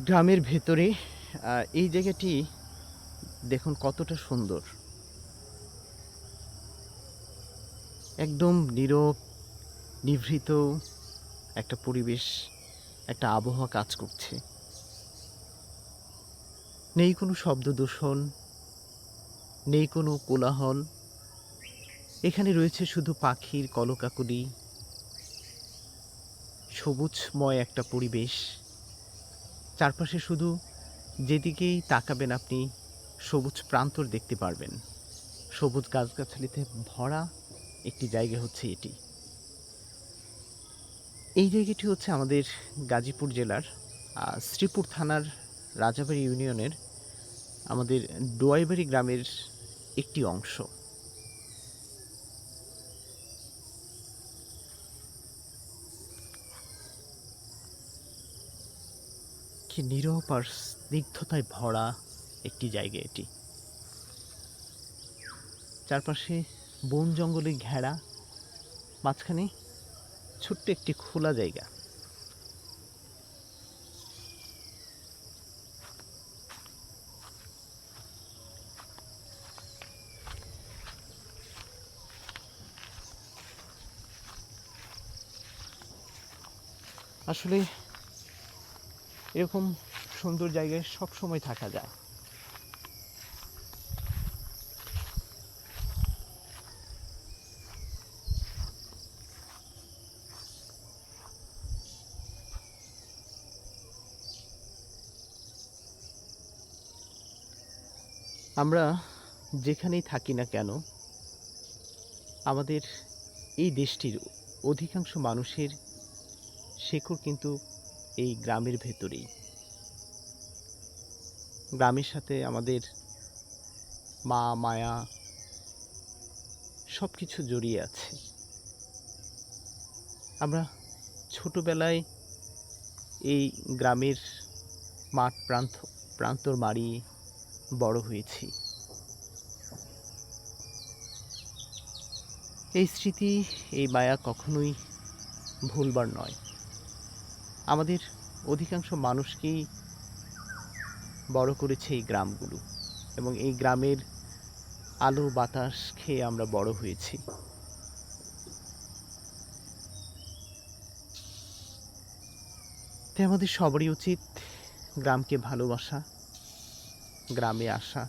গ্রামের ভেতরে এই জায়গাটি দেখুন কতটা সুন্দর। একদম নীরব, নিভৃত একটা পরিবেশ, একটা আবহাওয়া কাজ করছে। নেই কোনো শব্দদূষণ, নেই কোনো কোলাহল। এখানে রয়েছে শুধু পাখির কলকাকলি, সবুজময় একটা পরিবেশ। চারপাশে শুধু যেদিকেই তাকাবেন আপনি সবুজ প্রান্তর দেখতে পারবেন। সবুজ গাছগাছালিতে ভরা একটি জায়গা হচ্ছে এটি। এই জায়গাটি হচ্ছে আমাদের গাজীপুর জেলার শ্রীপুর থানার রাজাবাড়ি ইউনিয়নের আমাদের ডোয়াইবাড়ি গ্রামের একটি অংশ। কি নীরব আর স্নিগ্ধতায় ভরা একটি জায়গা এটি। চারপাশে বন জঙ্গলে ঘেরা, মাঝখানে ছোট্ট একটি খোলা জায়গা। আসলে এরকম সুন্দর জায়গায় সব সময় থাকা যায়। আমরা যেখানেই থাকি না কেন, আমাদের এই দেশটির অধিকাংশ মানুষের শেকড় কিন্তু এই গ্রামের ভেতরেই। গ্রামের সাথে আমাদের মা, মায়া সব কিছু জড়িয়ে আছে। আমরা ছোটবেলায় এই গ্রামের মাঠ প্রান্তর মাড়িয়ে বড় হয়েছি। এই স্মৃতি, এই মায়া কখনোই ভুলবার নয়। আমাদের অধিকাংশ মানুষকেই বড় করেছে এই গ্রামগুলো, এবং এই গ্রামের আলো বাতাস খেয়ে আমরা বড় হয়েছি। তাই আমাদের সবারই উচিত গ্রামকে ভালোবাসা, গ্রামে আসা।